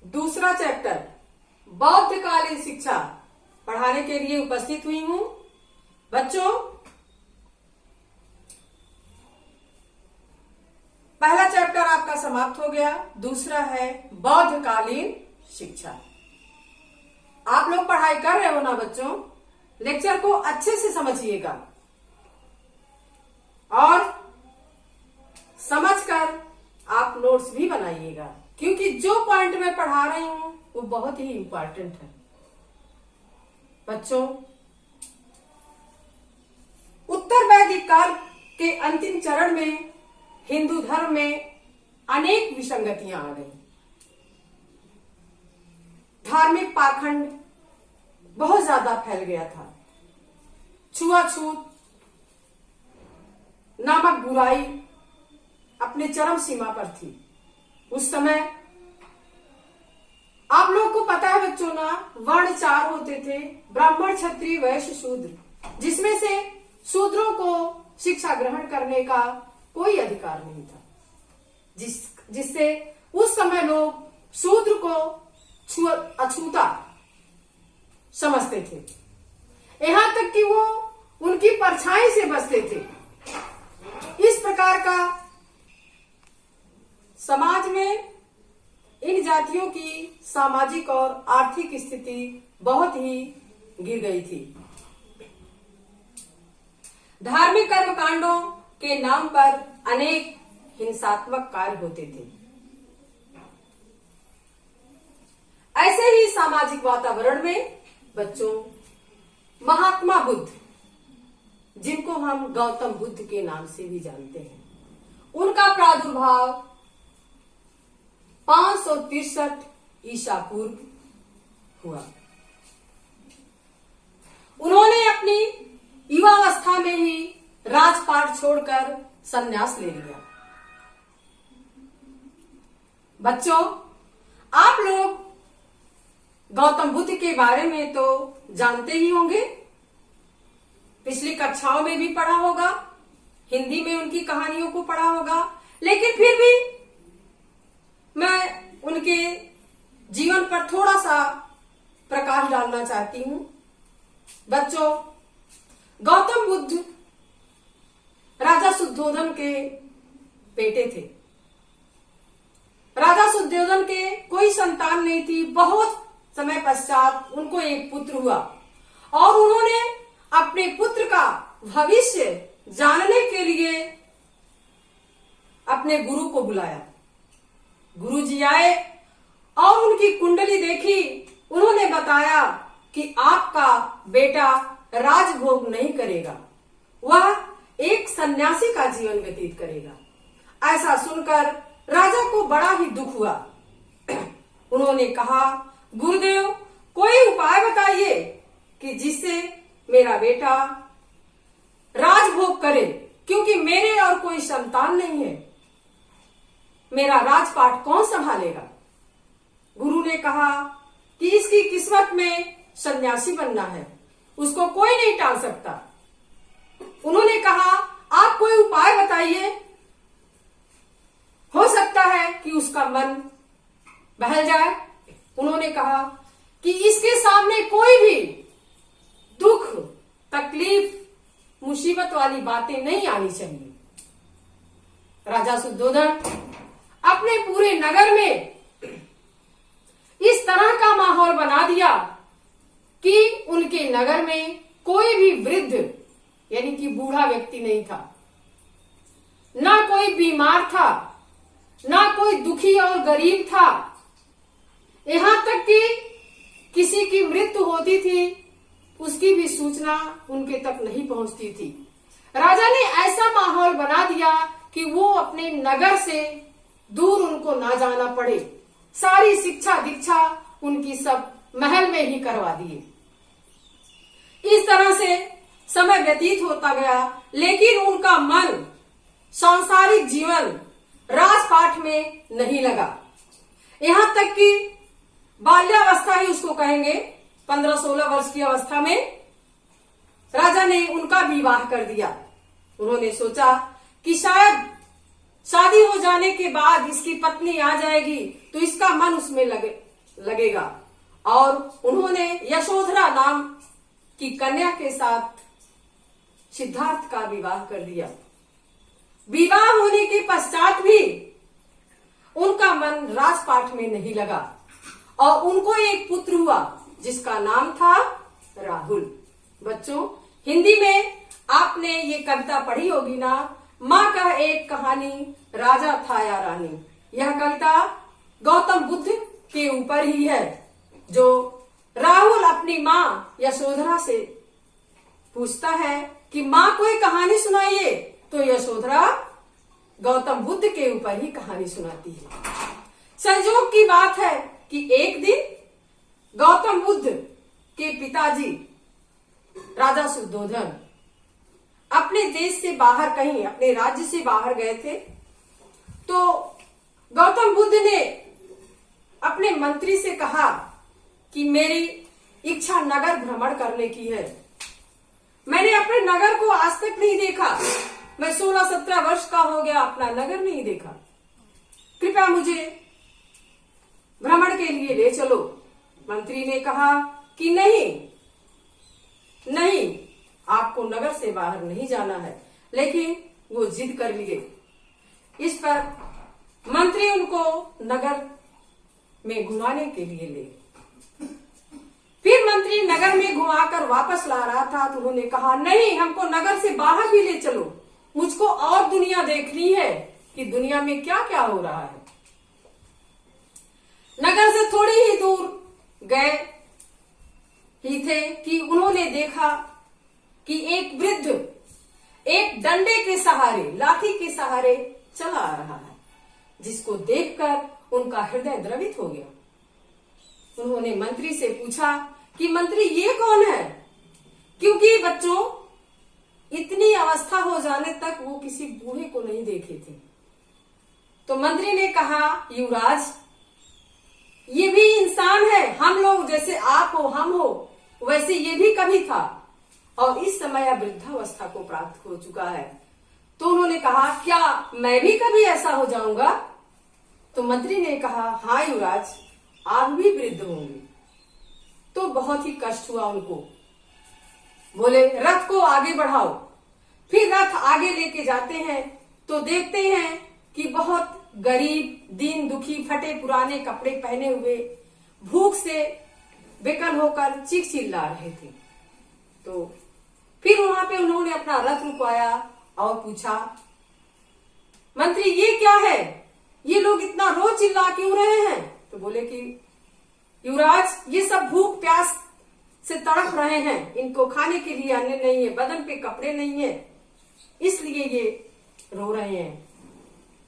दूसरा चैप्टर बौद्धकालीन शिक्षा पढ़ाने के लिए उपस्थित हुई हूं। बच्चों, पहला चैप्टर आपका समाप्त हो गया, दूसरा है बौद्धकालीन शिक्षा। आप लोग पढ़ाई कर रहे हो ना बच्चों? लेक्चर को अच्छे से समझिएगा और समझकर आप नोट्स भी बनाइएगा, क्योंकि जो पॉइंट मैं पढ़ा रही हूं वो बहुत ही इंपॉर्टेंट है। बच्चों, उत्तर वैदिक काल के अंतिम चरण में हिंदू धर्म में अनेक विसंगतियां आ गई। धार्मिक पाखंड बहुत ज्यादा फैल गया था। छुआछूत नामक बुराई अपने चरम सीमा पर थी। उस समय आप लोग को पता है बच्चों ना, वर्ण चार होते थे, ब्राह्मण, क्षत्रिय, वैश्य, शूद्र, जिसमें से शूद्रों को शिक्षा ग्रहण करने का कोई अधिकार नहीं था, जिससे उस समय लोग शूद्र को अछूता समझते थे। यहां तक कि वो उनकी परछाई से बचते थे। इस प्रकार का समाज में इन जातियों की सामाजिक और आर्थिक स्थिति बहुत ही गिर गई थी। धार्मिक कर्मकांडों के नाम पर अनेक हिंसात्मक कार्य होते थे। ऐसे ही सामाजिक वातावरण में बच्चों महात्मा बुद्ध, जिनको हम गौतम बुद्ध के नाम से भी जानते हैं, उनका प्रादुर्भाव 563 ईसा पूर्व हुआ। उन्होंने अपनी युवावस्था में ही राजपाट छोड़कर संन्यास ले लिया। बच्चों, आप लोग गौतम बुद्ध के बारे में तो जानते ही होंगे, पिछली कक्षाओं में भी पढ़ा होगा, हिंदी में उनकी कहानियों को पढ़ा होगा, लेकिन फिर भी मैं उनके जीवन पर थोड़ा सा प्रकाश डालना चाहती हूं। बच्चों, गौतम बुद्ध राजा शुद्धोधन के बेटे थे। राजा शुद्धोधन के कोई संतान नहीं थी। बहुत समय पश्चात उनको एक पुत्र हुआ और उन्होंने अपने पुत्र का भविष्य जानने के लिए अपने गुरु को बुलाया। गुरुजी आए और उनकी कुंडली देखी। उन्होंने बताया कि आपका बेटा राजभोग नहीं करेगा, वह एक सन्यासी का जीवन व्यतीत करेगा। ऐसा सुनकर राजा को बड़ा ही दुख हुआ। उन्होंने कहा, गुरुदेव, कोई उपाय बताइए कि जिससे मेरा बेटा राजभोग करे, क्योंकि मेरे और कोई संतान नहीं है। मेरा राजपाट कौन संभालेगा? गुरु ने कहा कि इसकी किस्मत में सन्यासी बनना है, उसको कोई नहीं टाल सकता। उन्होंने कहा, आप कोई उपाय बताइए, हो सकता है कि उसका मन बहल जाए। उन्होंने कहा कि इसके सामने कोई भी दुख, तकलीफ, मुसीबत वाली बातें नहीं आनी चाहिए। राजा शुद्धोधन अपने पूरे नगर में इस तरह का माहौल बना दिया कि उनके नगर में कोई भी वृद्ध यानी कि बूढ़ा व्यक्ति नहीं था, ना कोई बीमार था, ना कोई दुखी और गरीब था। यहां तक कि किसी की मृत्यु होती थी, उसकी भी सूचना उनके तक नहीं पहुंचती थी। राजा ने ऐसा माहौल बना दिया कि वो अपने नगर से दूर उनको ना जाना पड़े। सारी शिक्षा दीक्षा उनकी सब महल में ही करवा दिए। इस तरह से समय व्यतीत होता गया, लेकिन उनका मन सांसारिक जीवन, राजपाट में नहीं लगा। यहां तक कि बाल्यावस्था ही उसको कहेंगे, 15-16 वर्ष की अवस्था में राजा ने उनका विवाह कर दिया। उन्होंने सोचा कि शायद शादी हो जाने के बाद इसकी पत्नी आ जाएगी तो इसका मन उसमें लगे, लगेगा। और उन्होंने यशोधरा नाम की कन्या के साथ सिद्धार्थ का विवाह कर दिया। विवाह होने के पश्चात भी उनका मन राजपाट में नहीं लगा और उनको एक पुत्र हुआ जिसका नाम था राहुल। बच्चों, हिंदी में आपने ये कविता पढ़ी होगी ना, माँ का एक कहानी राजा था या रानी। यह कविता गौतम बुद्ध के ऊपर ही है, जो राहुल अपनी माँ यशोधरा से पूछता है कि माँ कोई कहानी सुनाइए, तो यशोधरा गौतम बुद्ध के ऊपर ही कहानी सुनाती है। संयोग की बात है कि एक दिन गौतम बुद्ध के पिताजी राजा शुद्धोधन अपने देश से बाहर, कहीं अपने राज्य से बाहर गए थे। तो गौतम बुद्ध ने अपने मंत्री से कहा कि मेरी इच्छा नगर भ्रमण करने की है। मैंने अपने नगर को आज तक नहीं देखा। मैं 16-17 वर्ष का हो गया, अपना नगर नहीं देखा। कृपया मुझे भ्रमण के लिए ले चलो। मंत्री ने कहा कि नहीं, आपको नगर से बाहर नहीं जाना है। लेकिन वो जिद कर लिए। इस पर मंत्री उनको नगर में घुमाने के लिए ले। फिर मंत्री नगर में घुमाकर वापस ला रहा था तो उन्होंने कहा नहीं, हमको नगर से बाहर भी ले चलो, मुझको और दुनिया देखनी है कि दुनिया में क्या क्या हो रहा है। नगर से थोड़ी ही दूर गए ही थे कि उन्होंने देखा कि एक वृद्ध एक डंडे के सहारे, लाठी के सहारे चला आ रहा है, जिसको देखकर उनका हृदय द्रवित हो गया। उन्होंने मंत्री से पूछा कि मंत्री ये कौन है, क्योंकि बच्चों इतनी अवस्था हो जाने तक वो किसी बूढ़े को नहीं देखे थे। तो मंत्री ने कहा युवराज, ये भी इंसान है, हम लोग जैसे आप हो हम हो वैसे ये भी कभी था और इस समय वृद्धावस्था को प्राप्त हो चुका है। तो उन्होंने कहा क्या मैं भी कभी ऐसा हो जाऊंगा? तो मंत्री ने कहा हाँ युवराज, आप भी वृद्ध होंगे। तो बहुत ही कष्ट हुआ उनको। बोले रथ को आगे बढ़ाओ। फिर रथ आगे लेके जाते हैं तो देखते हैं कि बहुत गरीब, दीन दुखी, फटे पुराने कपड़े पहने हुए, भूख से बेकल होकर चीख चिल्ला रहे थे। तो फिर वहां पे उन्होंने अपना रथ रुकवाया और पूछा मंत्री ये क्या है, ये लोग इतना रो चिल्ला क्यों रहे हैं? तो बोले कि युवराज ये सब भूख प्यास से तड़प रहे हैं, इनको खाने के लिए अन्न नहीं है, बदन पे कपड़े नहीं है, इसलिए ये रो रहे हैं।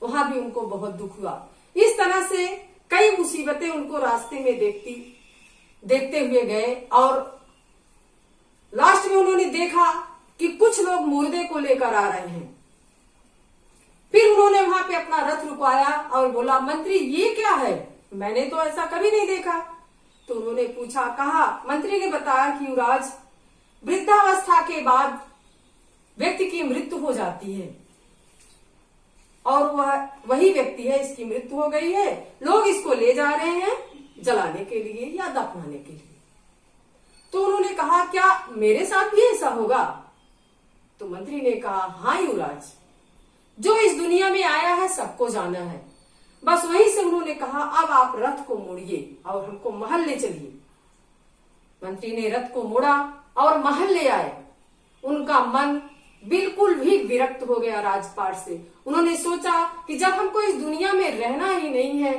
वहां भी उनको बहुत दुख हुआ। इस तरह से कई मुसीबतें उनको रास्ते में देखते हुए गए और लास्ट में उन्होंने देखा कि कुछ लोग मुर्दे को लेकर आ रहे हैं। फिर उन्होंने वहां पे अपना रथ रुकवाया और बोला मंत्री ये क्या है, मैंने तो ऐसा कभी नहीं देखा। तो उन्होंने पूछा, कहा मंत्री ने बताया कि युवराज वृद्धावस्था के बाद व्यक्ति की मृत्यु हो जाती है और वही व्यक्ति है, इसकी मृत्यु हो गई है, लोग इसको ले जा रहे हैं जलाने के लिए या दफनाने के लिए। तो उन्होंने कहा क्या मेरे साथ भी ऐसा होगा? तो मंत्री ने कहा हाँ युवराज, जो इस दुनिया में आया है सबको जाना है। बस वहीं से उन्होंने कहा अब आप रथ को मोड़िए और हमको महल ले चलिए। मंत्री ने रथ को मोड़ा और महल ले आए। उनका मन बिल्कुल भी विरक्त हो गया राजपाट से। उन्होंने सोचा कि जब हमको इस दुनिया में रहना ही नहीं है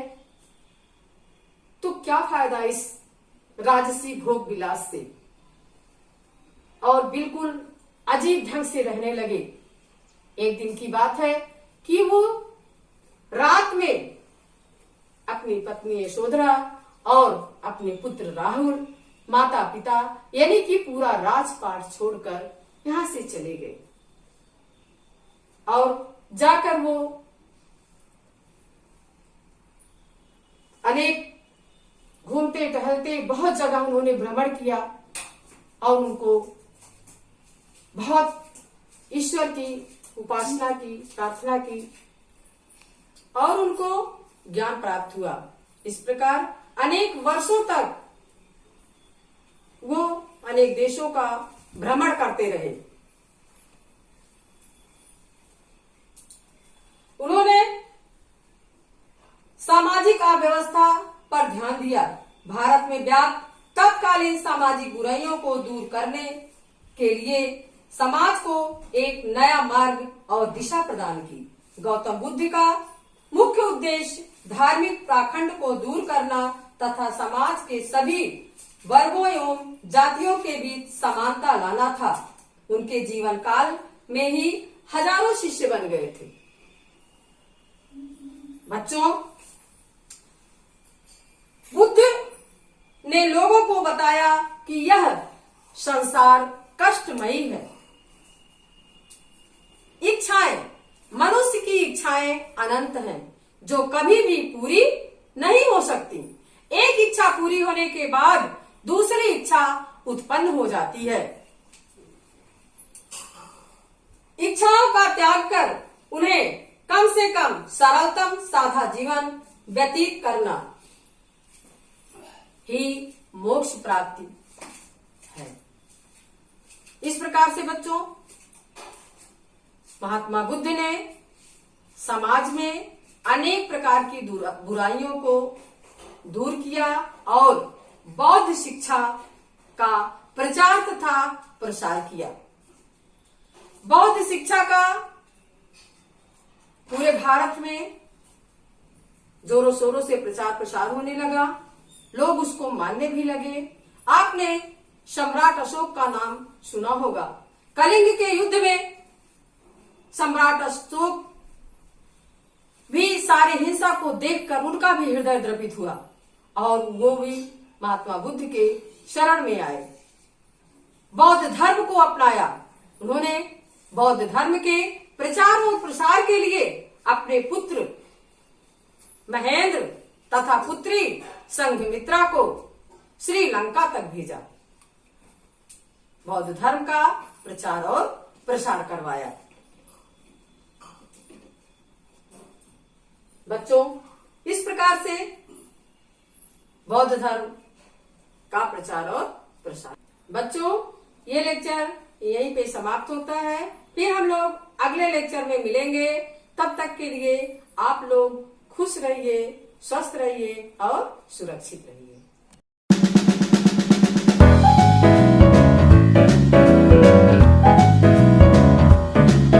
तो क्या फायदा इस राजसी भोग विलास से, और बिल्कुल अजीब ढंग से रहने लगे। एक दिन की बात है कि वो रात में अपनी पत्नी यशोधरा और अपने पुत्र राहुल, माता पिता यानी कि पूरा राजपाट छोड़कर यहां से चले गए और जाकर वो अनेक घूमते टहलते बहुत जगह उन्होंने भ्रमण किया और उनको बहुत ईश्वर की उपासना की, प्रार्थना की और उनको ज्ञान प्राप्त हुआ। इस प्रकार अनेक वर्षों तक वो अनेक देशों का भ्रमण करते रहे। उन्होंने सामाजिक अव्यवस्था पर ध्यान दिया। भारत में व्याप्त तत्कालीन सामाजिक बुराइयों को दूर करने के लिए समाज को एक नया मार्ग और दिशा प्रदान की। गौतम बुद्ध का मुख्य उद्देश्य धार्मिक पाखंड को दूर करना तथा समाज के सभी वर्गों एवं जातियों के बीच समानता लाना था। उनके जीवन काल में ही हजारों शिष्य बन गए थे। बच्चों, बुद्ध ने लोगों को बताया कि यह संसार कष्टमयी है। इच्छाएं, मनुष्य की इच्छाएं अनंत हैं, जो कभी भी पूरी नहीं हो सकती। एक इच्छा पूरी होने के बाद दूसरी इच्छा उत्पन्न हो जाती है। इच्छाओं का त्याग कर उन्हें कम से कम सरलतम सादा जीवन व्यतीत करना ही मोक्ष प्राप्ति है। इस प्रकार से बच्चों, महात्मा बुद्ध ने समाज में अनेक प्रकार की बुराइयों को दूर किया और बौद्ध शिक्षा का प्रचार तथा प्रसार किया। बौद्ध शिक्षा का पूरे भारत में जोरों शोरों से प्रचार प्रसार होने लगा। लोग उसको मानने भी लगे। आपने सम्राट अशोक का नाम सुना होगा। कलिंग के युद्ध में सम्राट अशोक भी सारी हिंसा को देखकर उनका भी हृदय द्रवित हुआ और वो भी महात्मा बुद्ध के शरण में आए, बौद्ध धर्म को अपनाया। उन्होंने बौद्ध धर्म के प्रचार और प्रसार के लिए अपने पुत्र महेंद्र तथा पुत्री संघमित्रा को श्रीलंका तक भेजा। बौद्ध धर्म का प्रचार और प्रसार करवाया। बच्चों, इस प्रकार से बौद्ध धर्म का प्रचार और प्रसार। बच्चों, ये लेक्चर यहीं पे समाप्त होता है। फिर हम लोग अगले लेक्चर में मिलेंगे। तब तक के लिए आप लोग खुश रहिए, स्वस्थ रहिए और सुरक्षित रहिए।